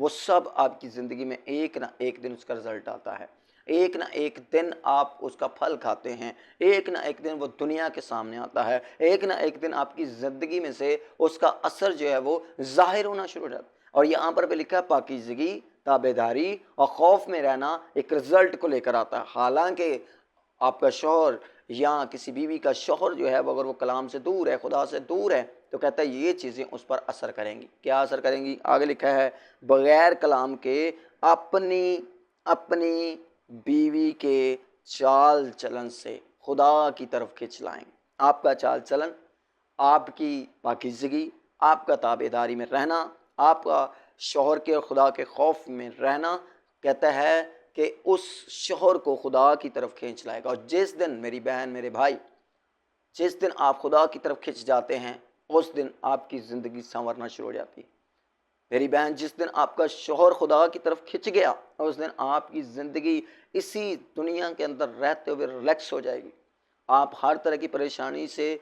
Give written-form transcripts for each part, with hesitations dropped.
وہ سب آپ کی زندگی میں ایک نہ ایک دن اس کا رزلٹ آتا ہے، ایک نہ ایک دن آپ اس کا پھل کھاتے ہیں، ایک نہ ایک دن وہ دنیا کے سامنے آتا ہے، ایک نہ ایک دن آپ کی زندگی میں سے اس کا اثر جو ہے وہ ظاہر ہونا شروع ہو جاتا ہے۔ اور یہاں پر بھی لکھا ہے پاکیزگی، تابعداری اور خوف میں رہنا ایک رزلٹ کو لے کر آتا ہے۔ حالانکہ آپ کا شوہر یا کسی بیوی کا شوہر جو ہے وہ اگر وہ کلام سے دور ہے، خدا سے دور ہے، تو کہتا ہے یہ چیزیں اس پر اثر کریں گی۔ کیا اثر کریں گی؟ آگے لکھا ہے بغیر کلام کے اپنی بیوی کے چال چلن سے خدا کی طرف کھینچ لائیں گے۔ آپ کا چال چلن، آپ کی پاکیزگی، آپ کا تابعداری میں رہنا، آپ کا شوہر کے اور خدا کے خوف میں رہنا، کہتا ہے کہ اس شوہر کو خدا کی طرف کھینچ لائے گا۔ اور جس دن میری بہن میرے بھائی، جس دن آپ خدا کی طرف کھنچ جاتے ہیں اس دن آپ کی زندگی سنورنا شروع ہو جاتی ہے۔ میری بہن، جس دن آپ کا شوہر خدا کی طرف کھنچ گیا اس دن آپ کی زندگی اسی دنیا کے اندر رہتے ہوئے ریلیکس ہو جائے گی۔ آپ ہر طرح کی پریشانی سے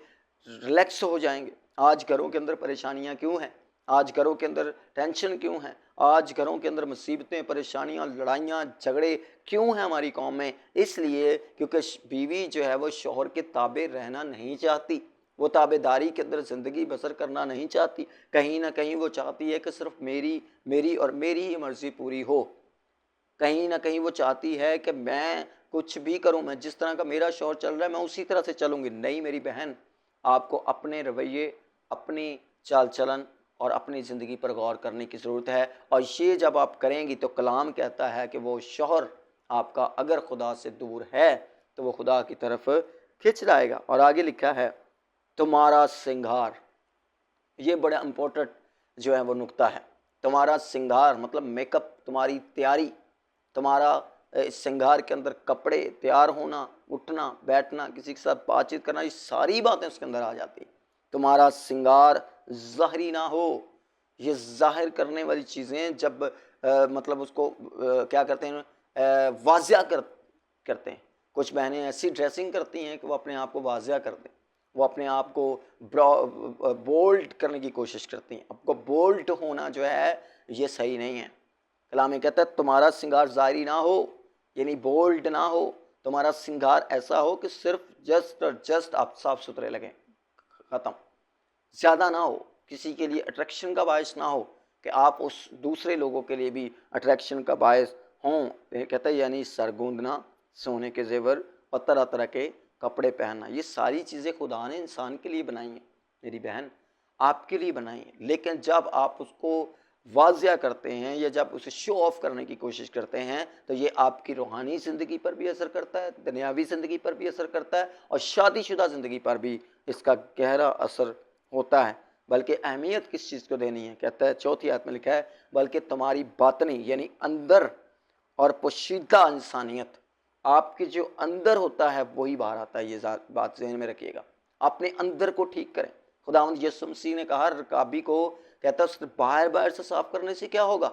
ریلیکس ہو جائیں گے۔ آج گھروں کے اندر پریشانیاں کیوں ہیں؟ آج گھروں کے اندر ٹینشن کیوں ہیں؟ آج گھروں کے اندر مصیبتیں، پریشانیاں، لڑائیاں، جھگڑے کیوں ہیں ہماری قوم میں؟ اس لیے کیونکہ بیوی جو ہے وہ شوہر کے تابع رہنا نہیں چاہتی، وہ تابع داری کے اندر زندگی بسر کرنا نہیں چاہتی۔ کہیں نہ کہیں وہ چاہتی ہے کہ صرف میری اور میری ہی مرضی پوری ہو۔ کہیں نہ کہیں وہ چاہتی ہے کہ میں کچھ بھی کروں، میں جس طرح کا میرا شوہر چل رہا ہے میں اسی طرح سے چلوں گی۔ نہیں میری بہن، آپ کو اپنے رویے، اپنی چال چلن اور اپنی زندگی پر غور کرنے کی ضرورت ہے۔ اور یہ جب آپ کریں گی تو کلام کہتا ہے کہ وہ شوہر آپ کا اگر خدا سے دور ہے تو وہ خدا کی طرف کھنچ لائے گا۔ اور آگے لکھا ہے تمہارا سنگھار، یہ بڑا امپورٹنٹ جو ہے وہ نقطہ ہے۔ تمہارا سنگھار مطلب میک اپ، تمہاری تیاری، تمہارا اس سنگھار کے اندر کپڑے، تیار ہونا، اٹھنا بیٹھنا، کسی کے ساتھ بات چیت کرنا، یہ ساری باتیں اس کے اندر آ جاتی ہیں۔ تمہارا سنگھار ظاہری نہ ہو۔ یہ ظاہر کرنے والی چیزیں جب مطلب اس کو کیا کرتے ہیں، واضح کرتے ہیں۔ کچھ بہنیں ایسی ڈریسنگ کرتی ہیں کہ وہ اپنے آپ کو واضح کر دیں، وہ اپنے آپ کو بولڈ کرنے کی کوشش کرتی ہیں۔ آپ کو بولڈ ہونا جو ہے یہ صحیح نہیں ہے۔ کلام میں کہتا ہے تمہارا سنگھار ظاہری نہ ہو، یعنی بولڈ نہ ہو۔ تمہارا سنگھار ایسا ہو کہ صرف جسٹ آپ صاف ستھرے لگیں، ختم۔ زیادہ نہ ہو، کسی کے لیے اٹریکشن کا باعث نہ ہو کہ آپ اس دوسرے لوگوں کے لیے بھی اٹریکشن کا باعث ہوں۔ کہتا ہے یعنی سرگوندنا، سونے کے زیور اور طرح طرح کے کپڑے پہننا، یہ ساری چیزیں خدا نے انسان کے لیے بنائی ہیں میری بہن، آپ کے لیے بنائی ہیں۔ لیکن جب آپ اس کو واضح کرتے ہیں یا جب اسے شو آف کرنے کی کوشش کرتے ہیں تو یہ آپ کی روحانی زندگی پر بھی اثر کرتا ہے، دنیاوی زندگی پر بھی اثر کرتا ہے اور شادی شدہ زندگی پر بھی اس کا گہرا اثر ہوتا ہے۔ بلکہ اہمیت کس چیز کو دینی ہے؟ کہتا ہے چوتھی آیت میں لکھا ہے بلکہ تمہاری باطنی یعنی اندر اور پوشیدہ انسانیت، آپ کے جو اندر ہوتا ہے وہی باہر آتا ہے۔ یہ بات ذہن میں رکھیے گا، اپنے اندر کو ٹھیک کریں۔ خداوند یسوع مسیح نے کہا رکابی کو، کہتا ہے باہر سے صاف کرنے سے کیا ہوگا؟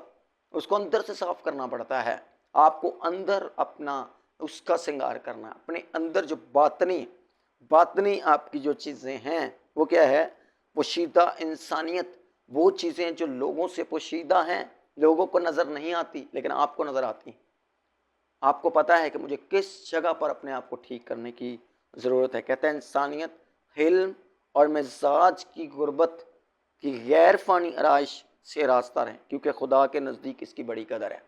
اس کو اندر سے صاف کرنا پڑتا ہے۔ آپ کو اندر اپنا اس کا سنگار کرنا، اپنے اندر جو باطنی آپ کی جو چیزیں ہیں وہ کیا ہے؟ پوشیدہ انسانیت، وہ چیزیں جو لوگوں سے پوشیدہ ہیں، لوگوں کو نظر نہیں آتی لیکن آپ کو نظر آتی ہیں۔ آپ کو پتا ہے کہ مجھے کس جگہ پر اپنے آپ کو ٹھیک کرنے کی ضرورت ہے۔ کہتا ہے انسانیت، حلم اور مزاج کی غربت کی غیر فانی آرائش سے راستہ رہیں، کیونکہ خدا کے نزدیک اس کی بڑی قدر ہے۔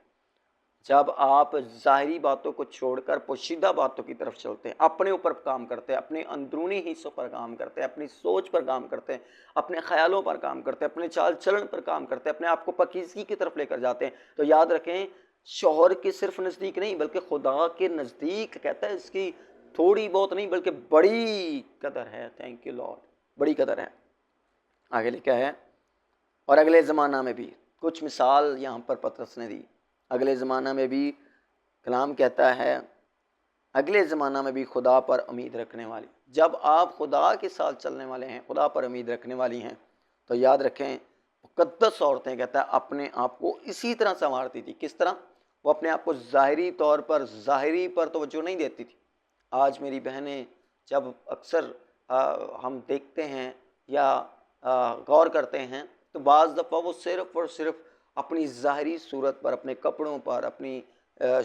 جب آپ ظاہری باتوں کو چھوڑ کر پوشیدہ باتوں کی طرف چلتے ہیں، اپنے اوپر کام کرتے ہیں، اپنے اندرونی حصوں پر کام کرتے ہیں، اپنی سوچ پر کام کرتے ہیں، اپنے خیالوں پر کام کرتے ہیں، اپنے چال چلن پر کام کرتے ہیں، اپنے آپ کو پاکیزگی کی طرف لے کر جاتے ہیں، تو یاد رکھیں شوہر کے صرف نزدیک نہیں بلکہ خدا کے نزدیک، کہتا ہے اس کی تھوڑی بہت نہیں بلکہ بڑی قدر ہے۔ تھینک یو لارڈ، بڑی قدر ہے۔ آگے لکھا ہے اور اگلے زمانہ میں بھی، کچھ مثال یہاں پر پطرس نے دی، اگلے زمانہ میں بھی کلام کہتا ہے اگلے زمانہ میں بھی خدا پر امید رکھنے والی، جب آپ خدا کے ساتھ چلنے والے ہیں، خدا پر امید رکھنے والی ہیں، تو یاد رکھیں مقدس عورتیں کہتا ہے اپنے آپ کو اسی طرح سنوارتی تھی۔ کس طرح؟ وہ اپنے آپ کو ظاہری طور پر، ظاہری پر توجہ نہیں دیتی تھی۔ آج میری بہنیں جب اکثر ہم دیکھتے ہیں یا غور کرتے ہیں تو بعض دفعہ وہ صرف اور صرف اپنی ظاہری صورت پر، اپنے کپڑوں پر، اپنی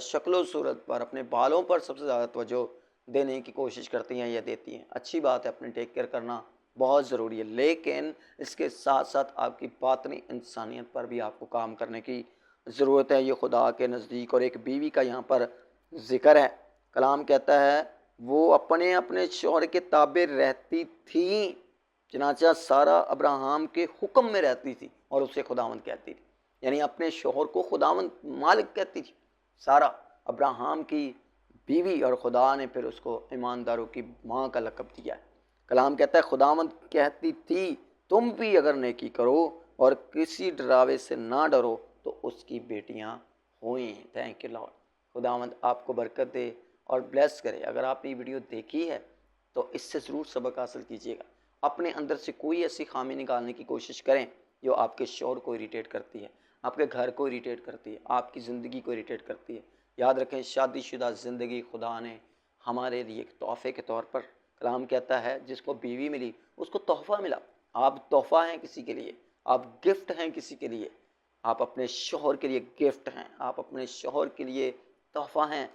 شکل و صورت پر، اپنے بالوں پر سب سے زیادہ توجہ دینے کی کوشش کرتی ہیں یا دیتی ہیں. اچھی بات ہے، اپنے ٹیک کیئر کرنا بہت ضروری ہے، لیکن اس کے ساتھ ساتھ آپ کی باطنی انسانیت پر بھی آپ کو کام کرنے کی ضرورت ہے. یہ خدا کے نزدیک. اور ایک بیوی کا یہاں پر ذکر ہے. کلام کہتا ہے وہ اپنے شوہر کے تابع رہتی تھی، چنانچہ سارہ ابراہم کے حکم میں رہتی تھی اور اسے خداوند کہتی تھی. یعنی اپنے شوہر کو خداوند مالک کہتی تھی سارہ، ابراہم کی بیوی، اور خدا نے پھر اس کو ایمانداروں کی ماں کا لقب دیا ہے. کلام کہتا ہے خداوند کہتی تھی تم بھی اگر نیکی کرو اور کسی ڈراوے سے نہ ڈرو تو اس کی بیٹیاں ہوئیں. Thank you lord. خداوند آپ کو برکت دے اور بلیس کرے. اگر آپ نے یہ ویڈیو دیکھی ہے تو اس سے ضرور سبق حاصل کیجیے گا. اپنے اندر سے کوئی ایسی خامی نکالنے کی کوشش کریں جو آپ کے شوہر کو اریٹیٹ کرتی ہے، آپ کے گھر کو اریٹیٹ کرتی ہے، آپ کی زندگی کو اریٹیٹ کرتی ہے. یاد رکھیں شادی شدہ زندگی خدا نے ہمارے لیے ایک تحفے کے طور پر، کلام کہتا ہے جس کو بیوی ملی اس کو تحفہ ملا. آپ تحفہ ہیں کسی کے لیے، آپ گفٹ ہیں کسی کے لیے، آپ اپنے شوہر کے لیے گفٹ ہیں، آپ اپنے شوہر کے لیے تحفہ ہیں.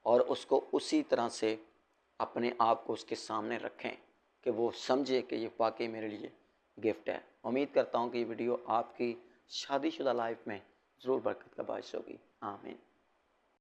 اور اس کو اسی طرح سے اپنے آپ کو اس کے سامنے رکھیں کہ وہ سمجھے کہ یہ واقعی میرے لیے گفٹ ہے. امید کرتا ہوں کہ یہ ویڈیو آپ کی شادی شدہ لائف میں ضرور برکت کا باعث ہوگی. آمین.